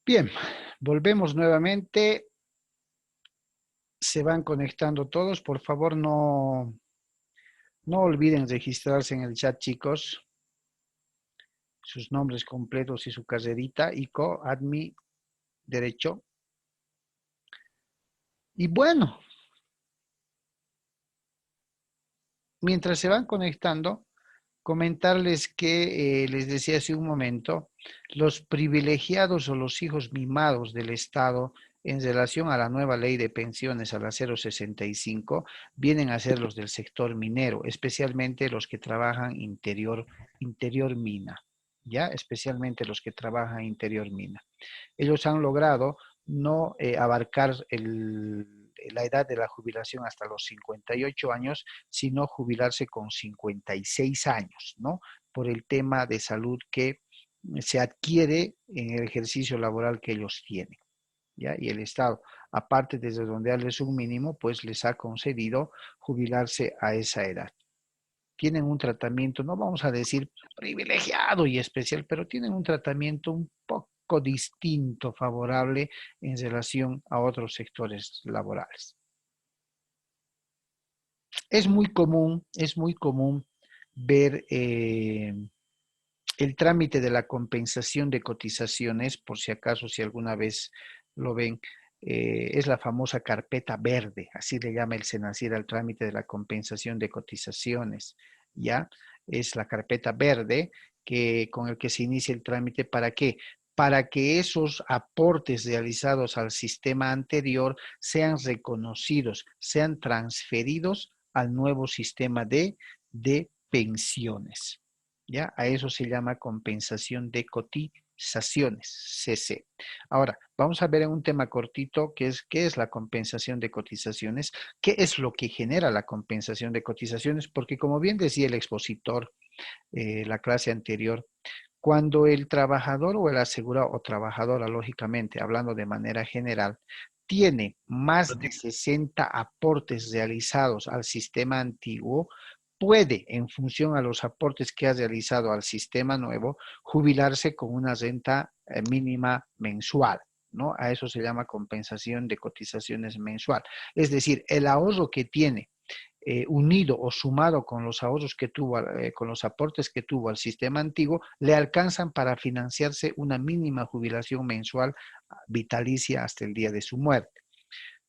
Bien, volvemos nuevamente. Se van conectando todos. Por favor, no olviden registrarse en el chat, chicos. Sus nombres completos y su carrerita. ICO, admin, derecho. Y bueno, mientras se van conectando, comentarles que les decía hace un momento, los privilegiados o los hijos mimados del Estado en relación a la nueva ley de pensiones a la 065 vienen a ser los del sector minero, especialmente los que trabajan interior mina, ¿ya? Especialmente los que trabajan interior mina. Ellos han logrado no abarcar la edad de la jubilación hasta los 58 años, sino jubilarse con 56 años, ¿no? Por el tema de salud que se adquiere en el ejercicio laboral que ellos tienen, ¿ya? Y el Estado, aparte de redondearles un mínimo, pues les ha concedido jubilarse a esa edad. Tienen un tratamiento, no vamos a decir privilegiado y especial, pero tienen un tratamiento un poco distinto, favorable en relación a otros sectores laborales. Es muy común ver el trámite de la compensación de cotizaciones, por si acaso, si alguna vez lo ven, es la famosa carpeta verde, así le llama el SENACIR al trámite de la compensación de cotizaciones, ¿ya? Es la carpeta verde con el que se inicia el trámite. ¿Para qué? Para que esos aportes realizados al sistema anterior sean reconocidos, sean transferidos al nuevo sistema de pensiones. ¿Ya? A eso se llama compensación de cotizaciones, CC. Ahora, vamos a ver en un tema cortito qué es la compensación de cotizaciones, qué es lo que genera la compensación de cotizaciones, porque como bien decía el expositor, la clase anterior, cuando el trabajador o el asegurado o trabajadora, lógicamente, hablando de manera general, tiene más de 60 aportes realizados al sistema antiguo, puede, en función a los aportes que ha realizado al sistema nuevo, jubilarse con una renta mínima mensual, ¿no? A eso se llama compensación de cotizaciones mensual. Es decir, el ahorro que tiene unido o sumado con los ahorros que tuvo, con los aportes que tuvo al sistema antiguo, le alcanzan para financiarse una mínima jubilación mensual vitalicia hasta el día de su muerte.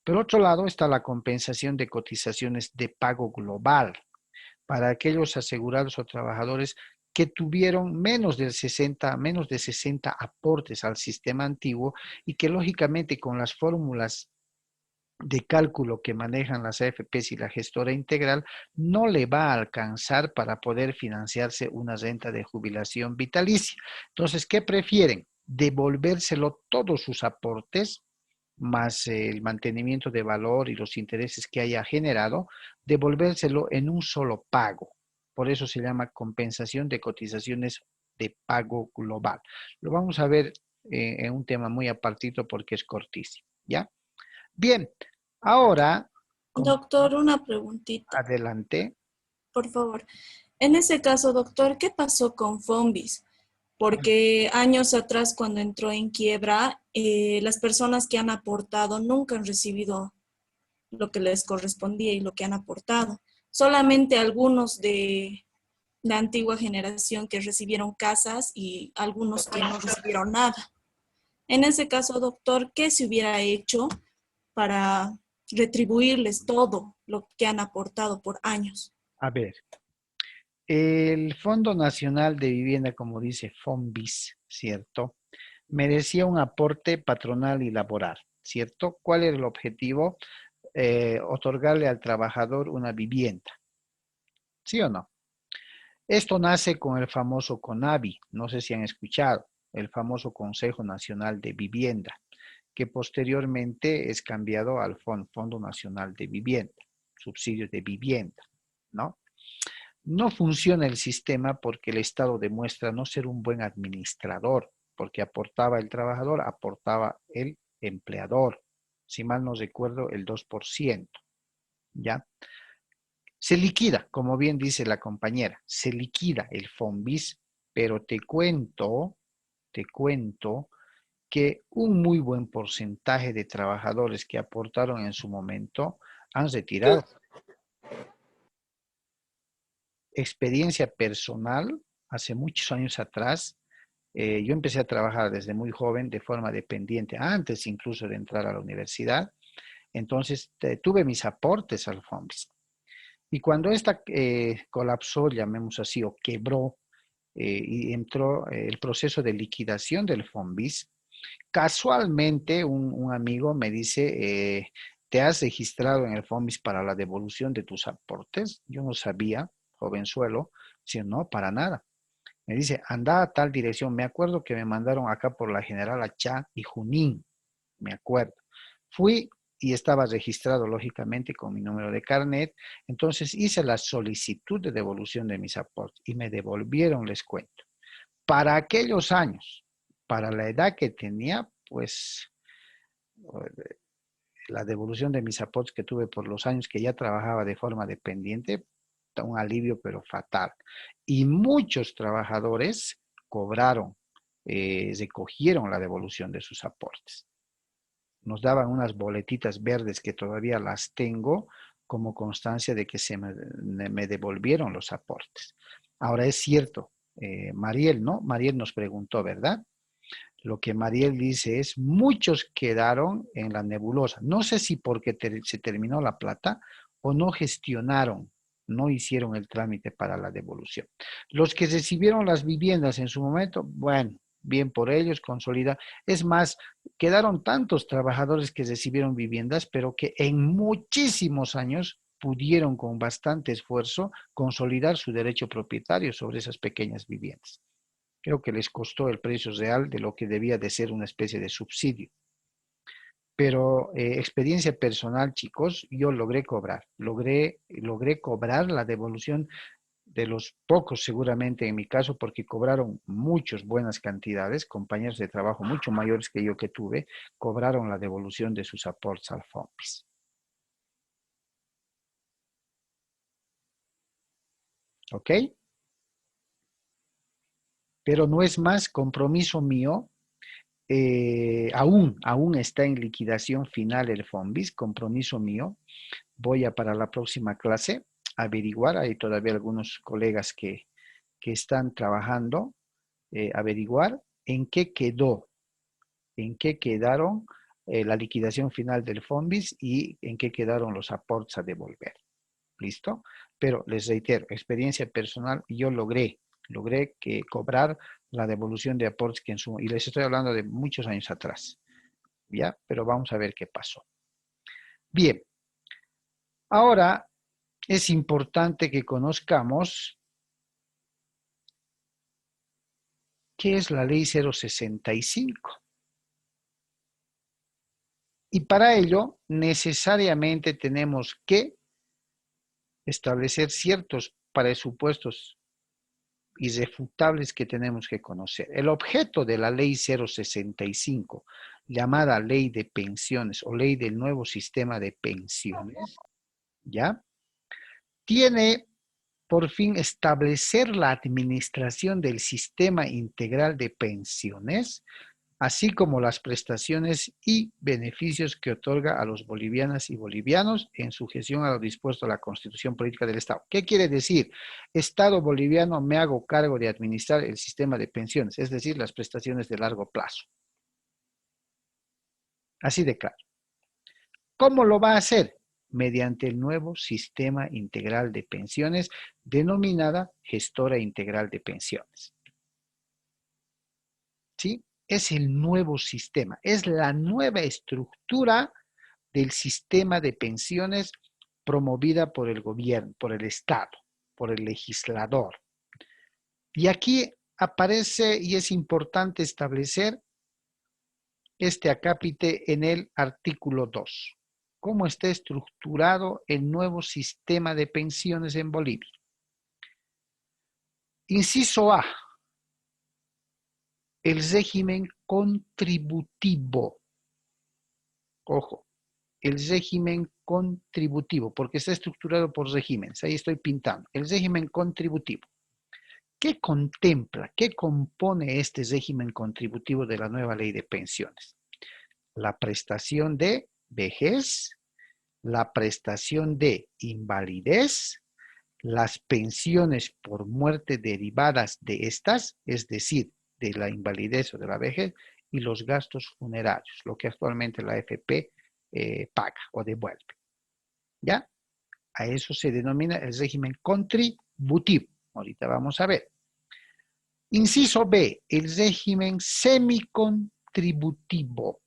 Por otro lado está la compensación de cotizaciones de pago global para aquellos asegurados o trabajadores que tuvieron menos de 60 aportes al sistema antiguo y que lógicamente con las fórmulas de cálculo que manejan las AFPs y la gestora integral, no le va a alcanzar para poder financiarse una renta de jubilación vitalicia. Entonces, ¿qué prefieren? Devolvérselo todos sus aportes, más el mantenimiento de valor y los intereses que haya generado, devolvérselo en un solo pago. Por eso se llama compensación de cotizaciones de pago global. Lo vamos a ver en un tema muy apartito porque es cortísimo, ¿ya? Bien, ahora, Doctor, una preguntita, adelante. por favor. En ese caso, doctor, ¿qué pasó con Fombis? Porque años atrás, cuando entró en quiebra, las personas que han aportado nunca han recibido lo que les correspondía y lo que han aportado. Solamente algunos de la antigua generación que recibieron casas y algunos que no recibieron nada. En ese caso, doctor, ¿qué se hubiera hecho para retribuirles todo lo que han aportado por años? A ver, el Fondo Nacional de Vivienda, como dice FONVIS, ¿cierto? Merecía un aporte patronal y laboral, ¿cierto? ¿Cuál era el objetivo? Otorgarle al trabajador una vivienda, ¿sí o no? Esto nace con el famoso CONAVI, no sé si han escuchado, el famoso Consejo Nacional de Vivienda, que posteriormente es cambiado al Fondo Nacional de Vivienda, subsidios de vivienda, ¿no? No funciona el sistema porque el Estado demuestra no ser un buen administrador, porque aportaba el trabajador, aportaba el empleador, si mal no recuerdo, el 2%, ¿ya? Se liquida, como bien dice la compañera, se liquida el FONBIS, pero te cuento que un muy buen porcentaje de trabajadores que aportaron en su momento han retirado. Experiencia personal, hace muchos años atrás, yo empecé a trabajar desde muy joven de forma dependiente, antes incluso de entrar a la universidad. Entonces tuve mis aportes al FOMBIS. Y cuando esta colapsó, llamemos así, o quebró, y entró el proceso de liquidación del FOMBIS, casualmente un amigo me dice, ¿te has registrado en el FOMBIS para la devolución de tus aportes? Yo no sabía, jovenzuelo, si no, para nada. Me dice, anda a tal dirección. Me acuerdo que me mandaron acá por la General Achá y Junín, me acuerdo. Fui y estaba registrado, lógicamente, con mi número de carnet. Entonces hice la solicitud de devolución de mis aportes y me devolvieron, les cuento. Para aquellos años, para la edad que tenía, pues la devolución de mis aportes que tuve por los años que ya trabajaba de forma dependiente, un alivio pero fatal. Y muchos trabajadores cobraron, recogieron la devolución de sus aportes. Nos daban unas boletitas verdes que todavía las tengo como constancia de que me devolvieron los aportes. Ahora es cierto, Mariel, ¿no? Mariel nos preguntó, ¿verdad? Lo que Mariel dice es, muchos quedaron en la nebulosa. No sé si porque se terminó la plata o no gestionaron, no hicieron el trámite para la devolución. Los que recibieron las viviendas en su momento, bueno, bien por ellos, consolida. Es más, quedaron tantos trabajadores que recibieron viviendas, pero que en muchísimos años pudieron con bastante esfuerzo consolidar su derecho propietario sobre esas pequeñas viviendas. Creo que les costó el precio real de lo que debía de ser una especie de subsidio. Pero experiencia personal, chicos, yo logré cobrar. Logré cobrar la devolución de los pocos, seguramente en mi caso, porque cobraron muchas buenas cantidades, compañeros de trabajo mucho mayores que yo que tuve, cobraron la devolución de sus aportes al FOMPIS. ¿Ok? Pero no es más compromiso mío. Aún está en liquidación final el FOMBIS, compromiso mío. Voy a para la próxima clase averiguar, hay todavía algunos colegas que están trabajando, averiguar en qué quedaron la liquidación final del FOMBIS y en qué quedaron los aportes a devolver. ¿Listo? Pero les reitero, experiencia personal, yo logré que cobrar la devolución de aportes que y les estoy hablando de muchos años atrás, ¿ya? Pero vamos a ver qué pasó. Bien, ahora es importante que conozcamos qué es la ley 065. Y para ello, necesariamente tenemos que establecer ciertos presupuestos irrefutables que tenemos que conocer. El objeto de la ley 065, llamada ley de pensiones o ley del nuevo sistema de pensiones, ¿ya? Tiene por fin establecer la administración del sistema integral de pensiones, así como las prestaciones y beneficios que otorga a los bolivianas y bolivianos en sujeción a lo dispuesto a la Constitución Política del Estado. ¿Qué quiere decir? Estado boliviano, me hago cargo de administrar el sistema de pensiones, es decir, las prestaciones de largo plazo. Así de claro. ¿Cómo lo va a hacer? Mediante el nuevo sistema integral de pensiones, denominada gestora integral de pensiones. ¿Sí? Es el nuevo sistema, es la nueva estructura del sistema de pensiones promovida por el gobierno, por el Estado, por el legislador. Y aquí aparece y es importante establecer este acápite en el artículo 2. ¿Cómo está estructurado el nuevo sistema de pensiones en Bolivia? Inciso A, el régimen contributivo. Ojo, el régimen contributivo, porque está estructurado por regímenes, ahí estoy pintando, el régimen contributivo. ¿Qué contempla, qué compone este régimen contributivo de la nueva ley de pensiones? La prestación de vejez, la prestación de invalidez, las pensiones por muerte derivadas de estas, es decir, de la invalidez o de la vejez, y los gastos funerarios, lo que actualmente la AFP paga o devuelve. ¿Ya? A eso se denomina el régimen contributivo. Ahorita vamos a ver. Inciso B, el régimen semicontributivo,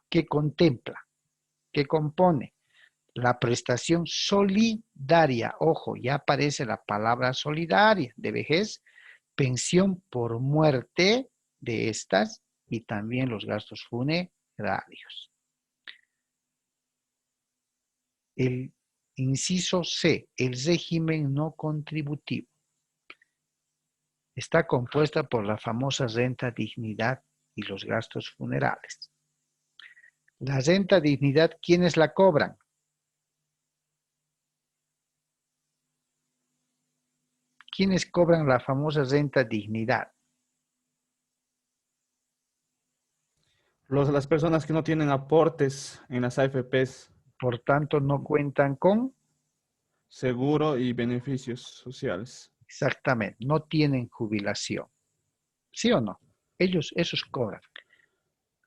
que contempla, que compone la prestación solidaria. Ojo, ya aparece la palabra solidaria de vejez, pensión por muerte de estas y también los gastos funerarios. El inciso C, el régimen no contributivo, está compuesta por la famosa renta dignidad y los gastos funerales. La renta dignidad, ¿quiénes la cobran? ¿Quiénes cobran la famosa renta dignidad? Las personas que no tienen aportes en las AFPs, Por tanto, no cuentan con, seguro y beneficios sociales. exactamente, no tienen jubilación. ¿Sí o no? Esos cobran.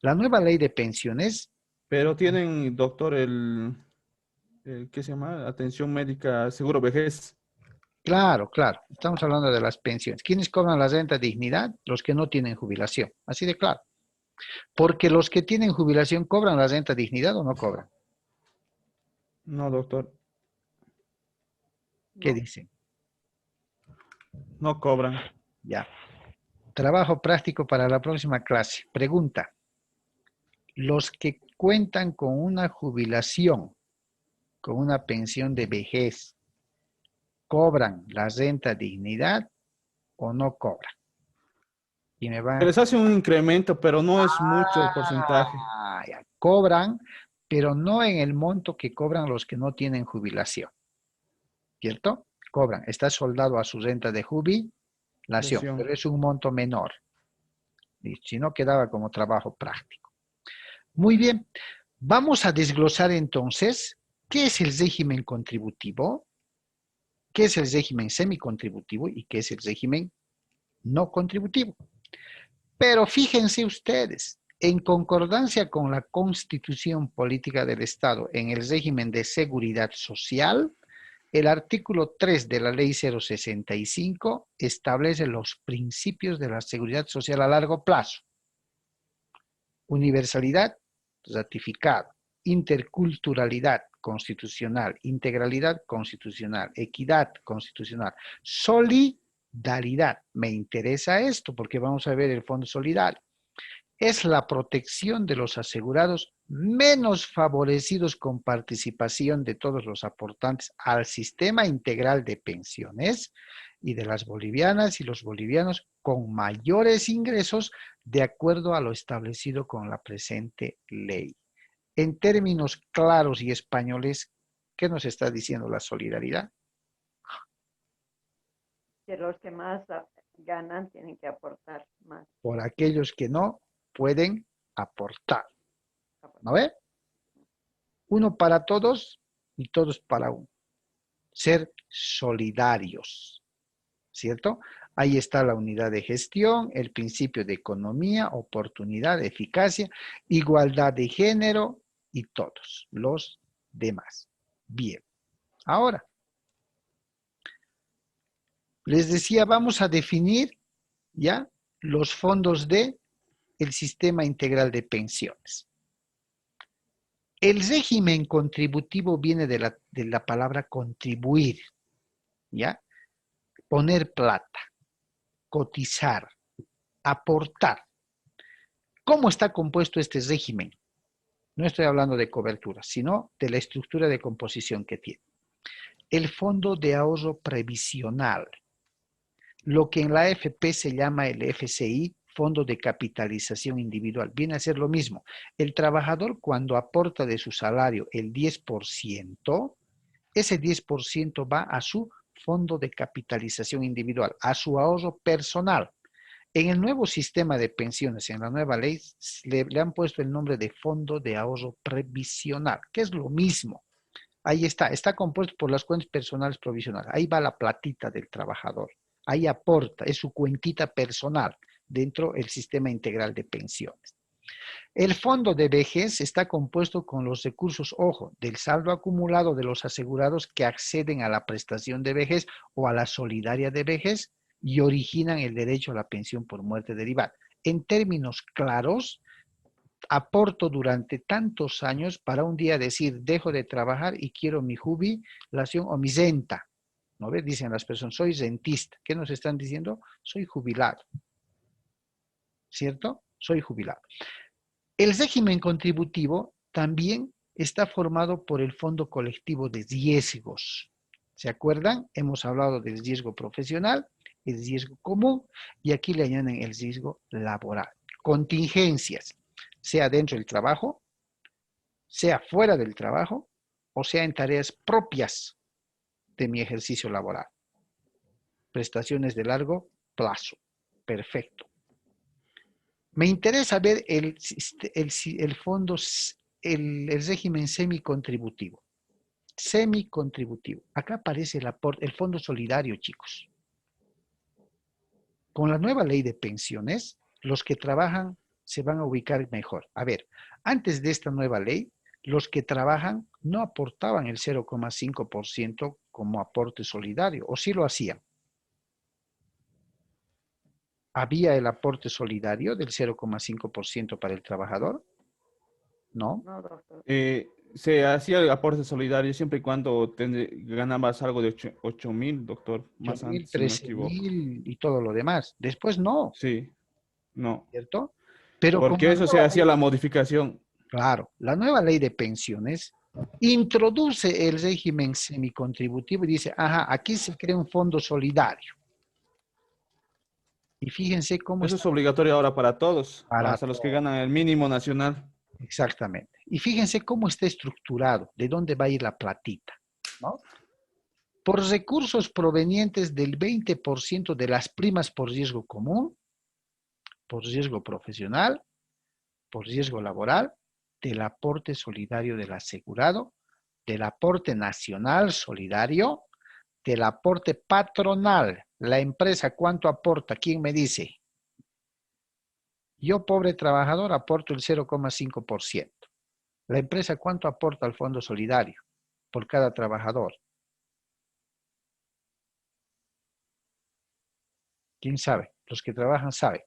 La nueva ley de pensiones, Pero tienen, doctor, ¿qué se llama? Atención médica, seguro vejez. claro, claro, estamos hablando de las pensiones. ¿Quiénes cobran la renta dignidad? Los que no tienen jubilación. Así de claro. Porque los que tienen jubilación cobran la renta dignidad o no cobran. No, doctor, ¿Qué No. dicen? no cobran. Ya. Trabajo práctico para la próxima clase. Pregunta. Los que cuentan con una jubilación, con una pensión de vejez, ¿cobran la renta dignidad o no cobran? Y me Se van les hace un incremento, pero no es mucho el porcentaje. ya, cobran, pero no en el monto que cobran los que no tienen jubilación, ¿cierto? Cobran, está soldado a su renta de jubilación, Lesión. pero es un monto menor. Y si no, quedaba como trabajo práctico. Muy bien, vamos a desglosar entonces qué es el régimen contributivo, qué es el régimen semicontributivo y qué es el régimen no contributivo. Pero fíjense ustedes, en concordancia con la Constitución Política del Estado en el régimen de seguridad social, el artículo 3 de la Ley 065 establece los principios de la seguridad social a largo plazo. Universalidad, ratificado. Interculturalidad, constitucional. Integralidad, constitucional. Equidad, constitucional. Solidaridad. Me interesa esto porque vamos a ver el Fondo Solidario. Es la protección de los asegurados menos favorecidos con participación de todos los aportantes al sistema integral de pensiones y de las bolivianas y los bolivianos con mayores ingresos de acuerdo a lo establecido con la presente ley. En términos claros y españoles, ¿qué nos está diciendo la solidaridad? Que los que más ganan tienen que aportar más. Por aquellos que no pueden aportar. ¿No ve? Uno para todos y todos para uno. Ser solidarios, ¿cierto? Ahí está la unidad de gestión, el principio de economía, oportunidad, eficacia, igualdad de género y todos los demás. Bien, ahora, les decía, vamos a definir ya los fondos de el sistema integral de pensiones. El régimen contributivo viene de la palabra contribuir, ¿ya? Poner plata, cotizar, aportar. ¿Cómo está compuesto este régimen? No estoy hablando de cobertura, sino de la estructura de composición que tiene. El Fondo de Ahorro Previsional, lo que en la AFP se llama el FCI, Fondo de Capitalización Individual, viene a ser lo mismo. El trabajador cuando aporta de su salario el 10%, ese 10% va a su fondo de capitalización individual, a su ahorro personal. En el nuevo sistema de pensiones, en la nueva ley, le han puesto el nombre de fondo de ahorro previsional, que es lo mismo. Ahí está compuesto por las cuentas personales provisionales. Ahí va la platita del trabajador. Ahí aporta, es su cuentita personal dentro del sistema integral de pensiones. El fondo de vejez está compuesto con los recursos, ojo, del saldo acumulado de los asegurados que acceden a la prestación de vejez o a la solidaria de vejez y originan el derecho a la pensión por muerte derivada. En términos claros, aporto durante tantos años para un día decir, dejo de trabajar y quiero mi jubilación o mi renta. ¿No ves? Dicen las personas, soy rentista. ¿Qué nos están diciendo? Soy jubilado. ¿Cierto? Soy jubilado. El régimen contributivo también está formado por el Fondo Colectivo de Riesgos. ¿Se acuerdan? Hemos hablado del riesgo profesional, el riesgo común, y aquí le añaden el riesgo laboral. Contingencias, sea dentro del trabajo, sea fuera del trabajo, o sea en tareas propias de mi ejercicio laboral. Prestaciones de largo plazo. Perfecto. Me interesa ver el fondo, el régimen semicontributivo. Semicontributivo. Acá aparece el fondo solidario, chicos. Con la nueva ley de pensiones, los que trabajan se van a ubicar mejor. A ver, antes de esta nueva ley, los que trabajan no aportaban el 0,5% como aporte solidario, o sí lo hacían. ¿Había el aporte solidario del 0,5% para el trabajador? No. No, doctor. Se hacía el aporte solidario siempre y cuando ganabas algo de 8.000, doctor, más 8.000, antes, si no me equivoco. 13.000 y todo lo demás. Después no, Sí, no, ¿cierto? Pero con porque la eso se nueva ley, hacía la modificación. claro, la nueva ley de pensiones introduce el régimen semicontributivo y dice, ajá, aquí se crea un fondo solidario. Y fíjense cómo Eso está es obligatorio ahora para todos, para hasta los que ganan el mínimo nacional. exactamente. Y fíjense cómo está estructurado, de dónde va a ir la platita, ¿no? Por recursos provenientes del 20% de las primas por riesgo común, por riesgo profesional, por riesgo laboral, del aporte solidario del asegurado, del aporte nacional solidario, del aporte patronal. La empresa, ¿cuánto aporta? ¿Quién me dice? Yo, pobre trabajador, aporto el 0,5%. La empresa, ¿cuánto aporta al fondo solidario por cada trabajador? ¿Quién sabe? Los que trabajan saben.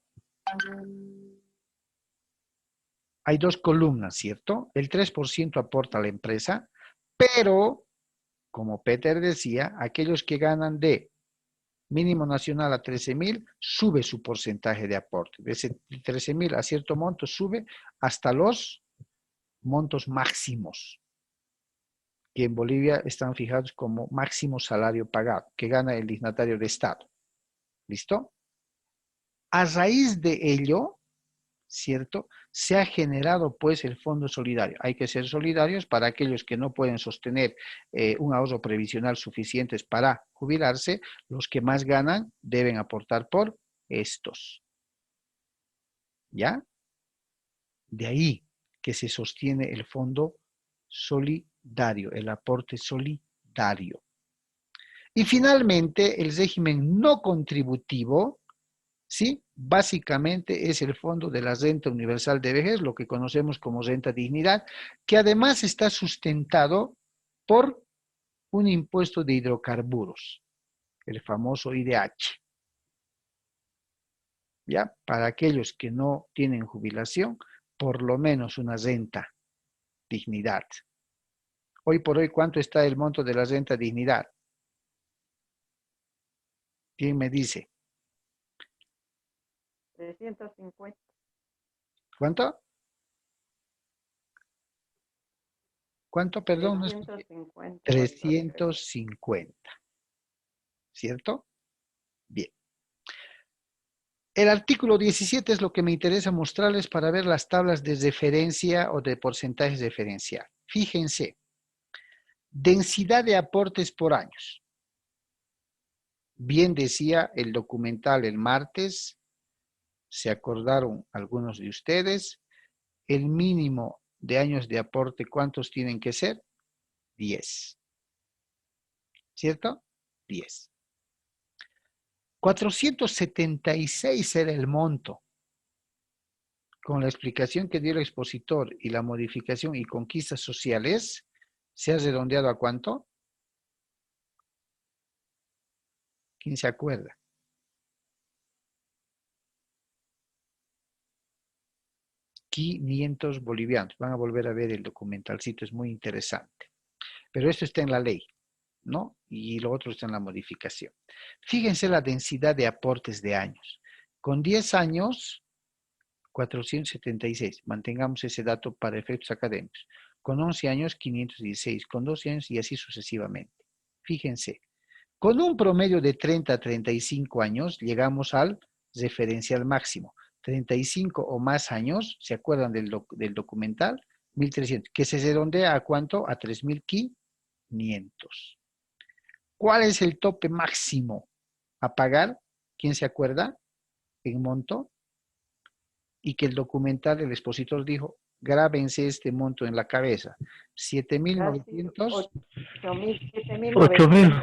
Hay dos columnas, ¿cierto? El 3% aporta a la empresa, pero, como Peter decía, aquellos que ganan de mínimo nacional a 13.000, sube su porcentaje de aporte. De ese 13.000 a cierto monto sube hasta los montos máximos, que en Bolivia están fijados como máximo salario pagado, que gana el dignatario de Estado. ¿Listo? A raíz de ello, ¿cierto? Se ha generado pues el fondo solidario. Hay que ser solidarios para aquellos que no pueden sostener un ahorro previsional suficientes para jubilarse. Los que más ganan deben aportar por estos. ¿Ya? De ahí que se sostiene el fondo solidario, el aporte solidario. Y finalmente, el régimen no contributivo, ¿sí? Básicamente es el fondo de la renta universal de vejez, lo que conocemos como renta dignidad, que además está sustentado por un impuesto de hidrocarburos, el famoso IDH. ¿Ya? Para aquellos que no tienen jubilación, por lo menos una renta dignidad. Hoy por hoy, ¿cuánto está el monto de la renta dignidad? ¿Quién me dice? 350. ¿Cuánto? ¿Cuánto? Perdón. 350. 350. ¿Cierto? Bien. El artículo 17 es lo que me interesa mostrarles para ver las tablas de referencia o de porcentajes referencial. Fíjense. Densidad de aportes por años. Bien decía el documental el martes, se acordaron algunos de ustedes, el mínimo de años de aporte, ¿cuántos tienen que ser? 10. ¿Cierto? 10. 476 era el monto. Con la explicación que dio el expositor y la modificación y conquistas sociales, ¿se ha redondeado a cuánto? ¿Quién se acuerda? 500 bolivianos. Van a volver a ver el documentalcito, es muy interesante. Pero esto está en la ley, ¿no? Y lo otro está en la modificación. Fíjense la densidad de aportes de años. Con 10 años, 476. Mantengamos ese dato para efectos académicos. Con 11 años, 516. Con 12 años y así sucesivamente. Fíjense, con un promedio de 30 a 35 años, llegamos al referencial máximo. 35 o más años, ¿se acuerdan del documental? 1.300, que se redondea a cuánto? A 3.500. ¿Cuál es el tope máximo a pagar? ¿Quién se acuerda? En monto. Y que el documental, el expositor dijo, grábense este monto en la cabeza. 7.900. 8.000.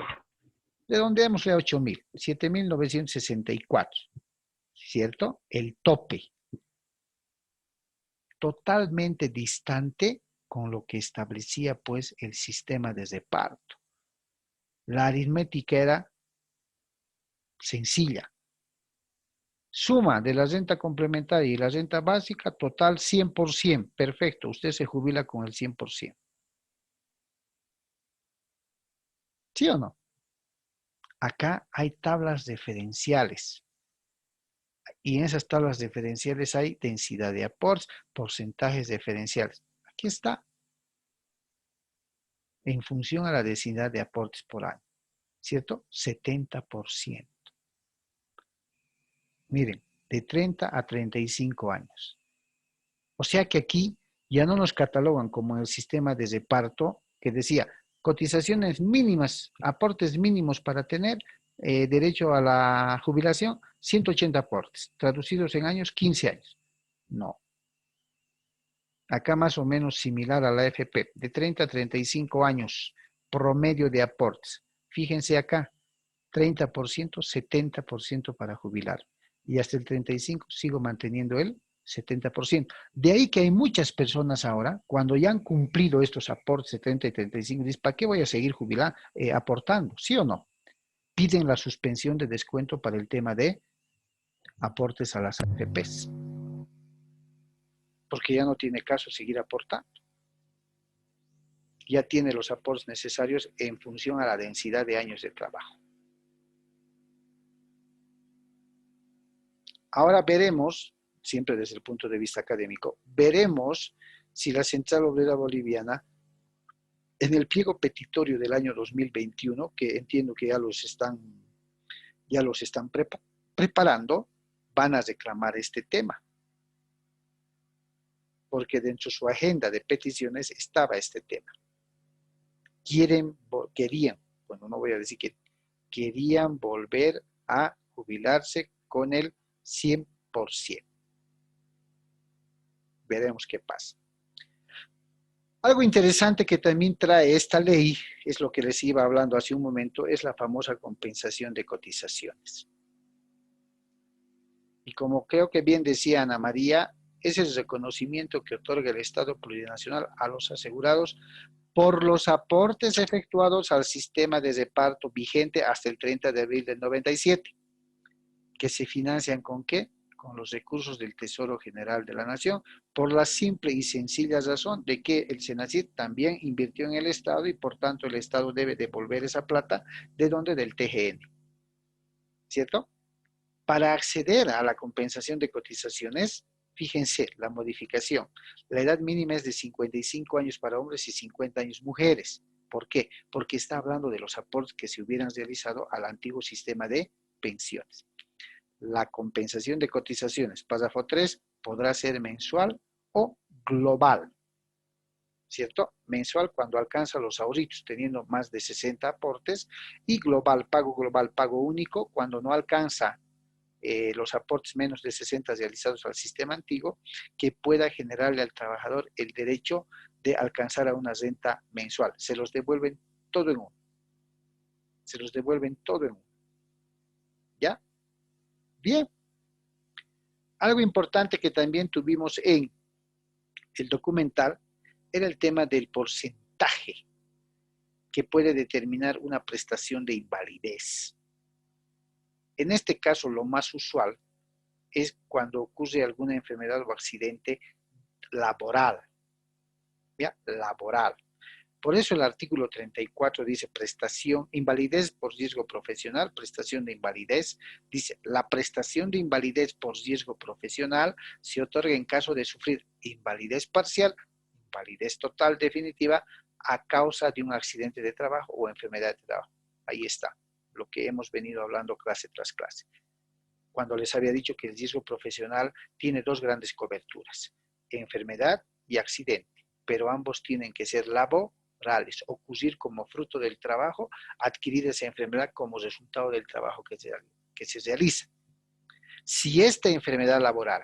Redondeémosle a 8.000. 7.964. ¿Cierto? El tope. Totalmente distante con lo que establecía pues el sistema de reparto. La aritmética era sencilla. Suma de la renta complementaria y la renta básica, total 100%. Perfecto, usted se jubila con el 100%. ¿Sí o no? Acá hay tablas referenciales. Y en esas tablas referenciales hay densidad de aportes, porcentajes referenciales. Aquí está. En función a la densidad de aportes por año. ¿Cierto? 70%. Miren, de 30 a 35 años. O sea que aquí ya no nos catalogan como en el sistema de reparto que decía cotizaciones mínimas, aportes mínimos para tener derecho a la jubilación, 180 aportes, traducidos en años, 15 años. No. Acá más o menos similar a la AFP, de 30 a 35 años, promedio de aportes. Fíjense acá, 30%, 70% para jubilar. Y hasta el 35% sigo manteniendo el 70%. De ahí que hay muchas personas ahora, cuando ya han cumplido estos aportes de 30 y 35, dicen, ¿para qué voy a seguir jubilando, aportando? ¿Sí o no? Piden la suspensión de descuento para el tema de aportes a las AFPs. Porque ya no tiene caso seguir aportando. Ya tiene los aportes necesarios en función a la densidad de años de trabajo. Ahora veremos, siempre desde el punto de vista académico, veremos si la Central Obrera Boliviana, en el pliego petitorio del año 2021, que entiendo que ya los están preparando, van a reclamar este tema. Porque dentro de su agenda de peticiones estaba este tema. Querían, bueno, no voy a decir que querían volver a jubilarse con el 100%. Veremos qué pasa. Algo interesante que también trae esta ley, es lo que les iba hablando hace un momento, es la famosa compensación de cotizaciones. Y como creo que bien decía Ana María, es el reconocimiento que otorga el Estado plurinacional a los asegurados por los aportes efectuados al sistema de reparto vigente hasta el 30 de abril del 97, que se financian ¿con qué? Con los recursos del Tesoro General de la Nación, por la simple y sencilla razón de que el SENACID también invirtió en el Estado y por tanto el Estado debe devolver esa plata, ¿de dónde? Del TGN, ¿cierto? Para acceder a la compensación de cotizaciones, fíjense la modificación. La edad mínima es de 55 años para hombres y 50 años mujeres. ¿Por qué? Porque está hablando de los aportes que se hubieran realizado al antiguo sistema de pensiones. La compensación de cotizaciones, párrafo 3, podrá ser mensual o global. ¿cierto? Mensual cuando alcanza los ahorritos, teniendo más de 60 aportes, y global, pago único, cuando no alcanza los aportes menos de 60 realizados al sistema antiguo, que pueda generarle al trabajador el derecho de alcanzar a una renta mensual. Se los devuelven todo en uno. Se los devuelven todo en uno. ¿Ya? Bien. Algo importante que también tuvimos en el documental era el tema del porcentaje que puede determinar una prestación de invalidez. En este caso, lo más usual es cuando ocurre alguna enfermedad o accidente laboral. ¿Ya? Laboral. Por eso el artículo 34 dice prestación, invalidez por riesgo profesional, prestación de invalidez. Dice, la prestación de invalidez por riesgo profesional se otorga en caso de sufrir invalidez parcial, invalidez total definitiva, a causa de un accidente de trabajo o enfermedad de trabajo. Ahí está, lo que hemos venido hablando clase tras clase. Cuando les había dicho que el riesgo profesional tiene dos grandes coberturas, enfermedad y accidente, pero ambos tienen que ser laborales, ocurrir como fruto del trabajo, adquirir esa enfermedad como resultado del trabajo que se realiza. Si esta enfermedad laboral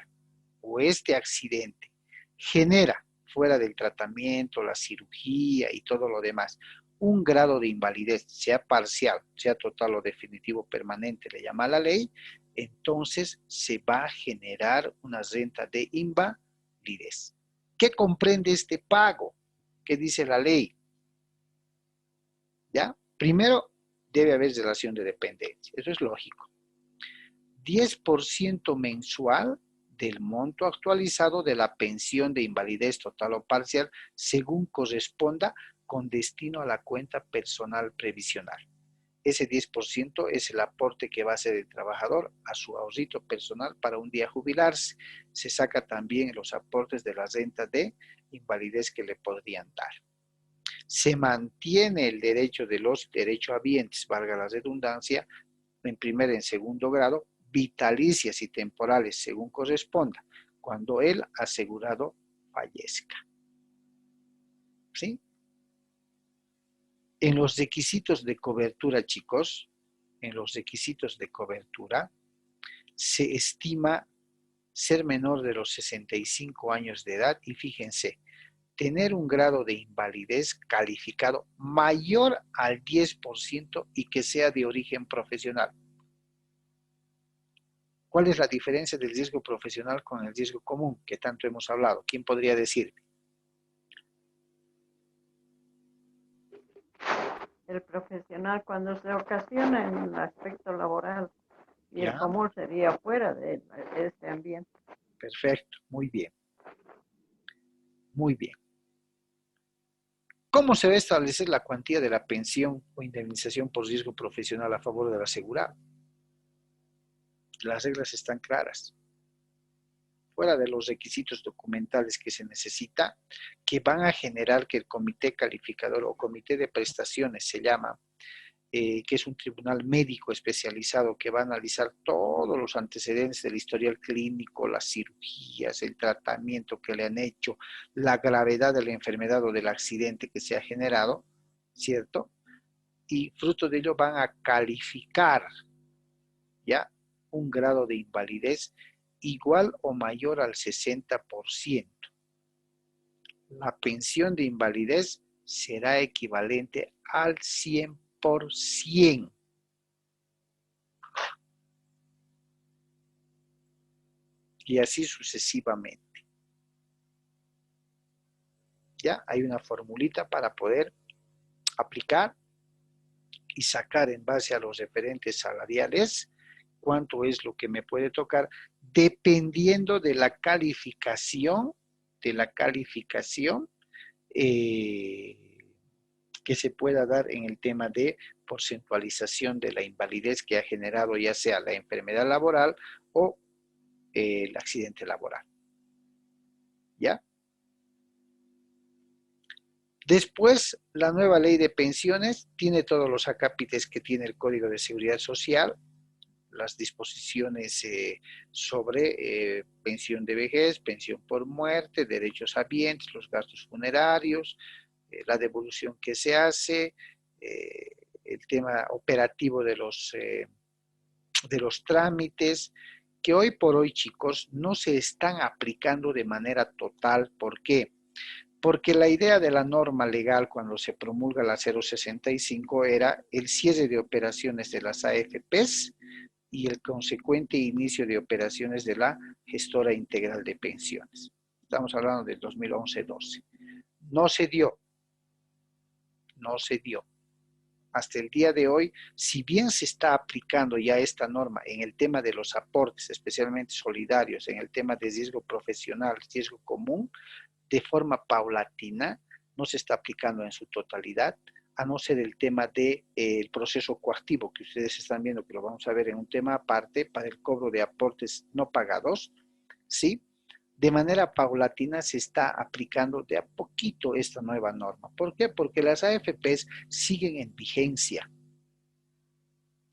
o este accidente genera, fuera del tratamiento, la cirugía y todo lo demás, un grado de invalidez, sea parcial, sea total o definitivo permanente, le llama la ley, entonces se va a generar una renta de invalidez. ¿Qué comprende este pago? ¿Qué dice la ley? ¿Ya? Primero, debe haber relación de dependencia. Eso es lógico. 10% mensual del monto actualizado de la pensión de invalidez total o parcial, según corresponda, con destino a la cuenta personal previsional. Ese 10% es el aporte que va a hacer el trabajador a su ahorrito personal para un día jubilarse. Se saca también los aportes de la renta de invalidez que le podrían dar. Se mantiene el derecho de los derechohabientes, valga la redundancia, en primer y en segundo grado, vitalicias y temporales según corresponda, cuando el asegurado fallezca. ¿Sí? En los requisitos de cobertura, chicos, en los requisitos de cobertura, se estima ser menor de los 65 años de edad y fíjense, tener un grado de invalidez calificado mayor al 10% y que sea de origen profesional. ¿Cuál es la diferencia del riesgo profesional con el riesgo común que tanto hemos hablado? ¿Quién podría decir? El profesional cuando se ocasiona en el aspecto laboral y el ¿Ya? común sería fuera de este ambiente. Perfecto, muy bien. Muy bien. ¿Cómo se va a establecer la cuantía de la pensión o indemnización por riesgo profesional a favor del asegurado? Las reglas están claras. Fuera de los requisitos documentales que se necesita, que van a generar que el comité calificador o comité de prestaciones se llama, que es un tribunal médico especializado que va a analizar todos los antecedentes del historial clínico, las cirugías, el tratamiento que le han hecho, la gravedad de la enfermedad o del accidente que se ha generado, ¿cierto? Y fruto de ello van a calificar, ¿ya?, un grado de invalidez igual o mayor al 60%. La pensión de invalidez será equivalente al 100%. Y así sucesivamente. Ya hay una formulita para poder aplicar y sacar en base a los referentes salariales cuánto es lo que me puede tocar, dependiendo de la calificación, que se pueda dar en el tema de porcentualización de la invalidez que ha generado ya sea la enfermedad laboral o el accidente laboral. ¿Ya? Después, la nueva ley de pensiones tiene todos los acápites que tiene el Código de Seguridad Social, las disposiciones sobre pensión de vejez, pensión por muerte, derechos habientes, los gastos funerarios, la devolución que se hace, el tema operativo de los trámites, que hoy por hoy, chicos, no se están aplicando de manera total. ¿Por qué? Porque la idea de la norma legal cuando se promulga la 065 era el cierre de operaciones de las AFPs y el consecuente inicio de operaciones de la gestora integral de pensiones. Estamos hablando del 2011-12. No se dio. No se dio. Hasta el día de hoy, si bien se está aplicando ya esta norma en el tema de los aportes, especialmente solidarios, en el tema de riesgo profesional, riesgo común, de forma paulatina, no se está aplicando en su totalidad, a no ser el tema del proceso coactivo, que ustedes están viendo, que lo vamos a ver en un tema aparte, para el cobro de aportes no pagados, ¿sí? De manera paulatina se está aplicando de a poquito esta nueva norma. ¿Por qué? Porque las AFPs siguen en vigencia,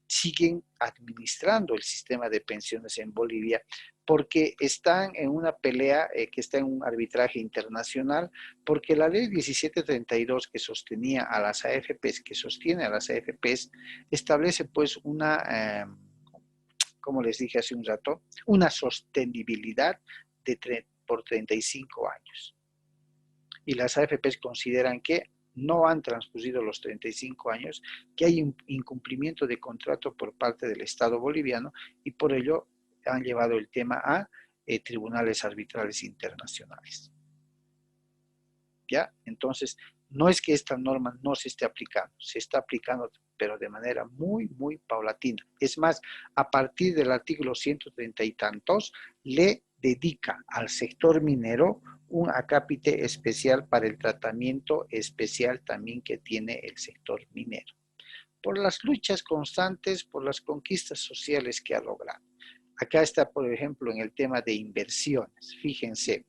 siguen administrando el sistema de pensiones en Bolivia, porque están en una pelea que está en un arbitraje internacional, porque la ley 1732 que sostenía a las AFPs, que sostiene a las AFPs, establece pues una, como les dije hace un rato, una sostenibilidad por 35 años. Y las AFPs consideran que no han transcurrido los 35 años, que hay un incumplimiento de contrato por parte del Estado boliviano y por ello han llevado el tema a tribunales arbitrales internacionales. ¿Ya? Entonces, no es que esta norma no se esté aplicando, se está aplicando, pero de manera muy, muy paulatina. Es más, a partir del artículo 130 y tantos, le dedica al sector minero un acápite especial para el tratamiento especial también que tiene el sector minero. Por las luchas constantes, por las conquistas sociales que ha logrado. Acá está, por ejemplo, en el tema de inversiones. Fíjense,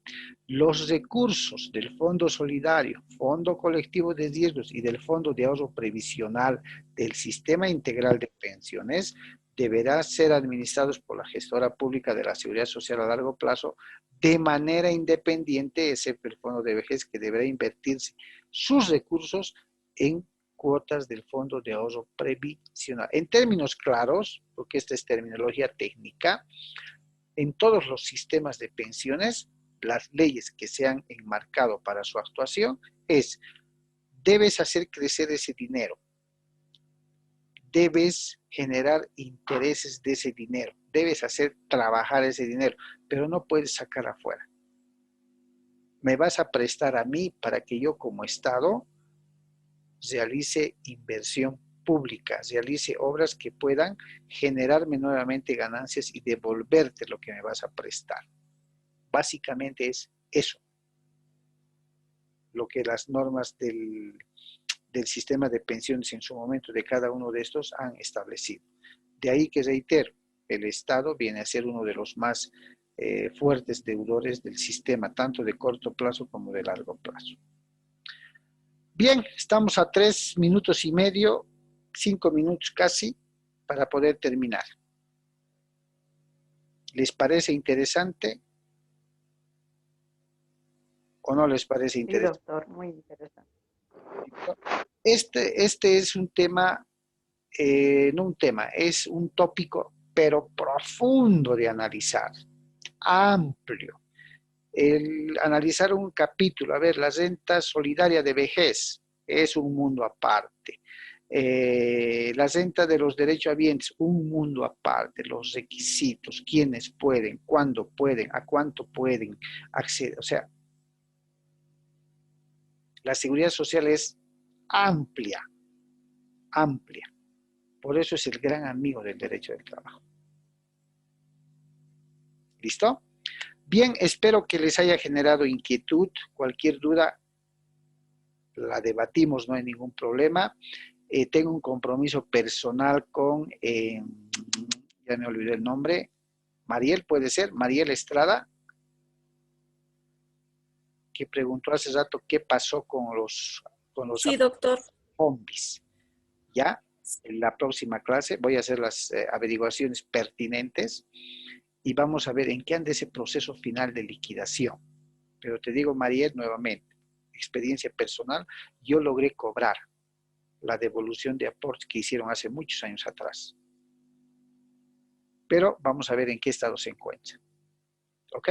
los recursos del Fondo Solidario, Fondo Colectivo de Riesgos y del Fondo de Ahorro Previsional del Sistema Integral de Pensiones deberán ser administrados por la gestora pública de la Seguridad Social a largo plazo de manera independiente, excepto el Fondo de Vejez, que deberá invertirse sus recursos en cuotas del Fondo de Ahorro Previsional. En términos claros, porque esta es terminología técnica, en todos los sistemas de pensiones, las leyes que se han enmarcado para su actuación es, debes hacer crecer ese dinero, debes generar intereses de ese dinero, debes hacer trabajar ese dinero, pero no puedes sacar afuera. Me vas a prestar a mí para que yo como Estado realice inversión pública, realice obras que puedan generarme nuevamente ganancias y devolverte lo que me vas a prestar. Básicamente es eso lo que las normas del sistema de pensiones en su momento de cada uno de estos han establecido. De ahí que reitero, el Estado viene a ser uno de los más fuertes deudores del sistema, tanto de corto plazo como de largo plazo. Bien, estamos a 3 minutos y medio, 5 minutos casi, para poder terminar. ¿Les parece interesante o no les parece interesante? Sí, doctor, muy interesante. Este es un tema, no un tema, es un tópico, pero profundo de analizar, amplio. El analizar un capítulo, a ver, la renta solidaria de vejez es un mundo aparte. La renta de los derechos habientes, un mundo aparte, los requisitos, quiénes pueden, cuándo pueden, a cuánto pueden acceder. O sea, la seguridad social es amplia, amplia. Por eso es el gran amigo del derecho del trabajo. ¿Listo? Bien, espero que les haya generado inquietud. Cualquier duda la debatimos, no hay ningún problema. Tengo un compromiso personal con, ya me olvidé el nombre, Mariel, puede ser, Mariel Estrada, que preguntó hace rato qué pasó con los Sí, doctor. zombies. ¿Ya? En la próxima clase voy a hacer las averiguaciones pertinentes y vamos a ver en qué anda ese proceso final de liquidación. Pero te digo, Mariel, nuevamente, experiencia personal, yo logré cobrar la devolución de aportes que hicieron hace muchos años atrás. Pero vamos a ver en qué estado se encuentra. ¿Ok?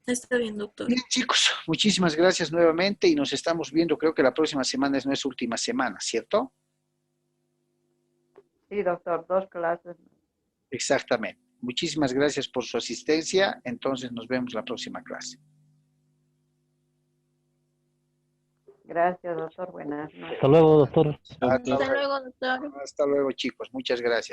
Está bien, doctor. Bien, chicos, muchísimas gracias nuevamente y nos estamos viendo. Creo que la próxima semana es nuestra última semana, ¿cierto? Sí, doctor, 2 clases. Exactamente. Muchísimas gracias por su asistencia. Entonces nos vemos la próxima clase. Gracias, doctor. Buenas noches. Hasta luego, doctor. Hasta Hasta luego. luego, doctor. Hasta luego, chicos. Muchas gracias.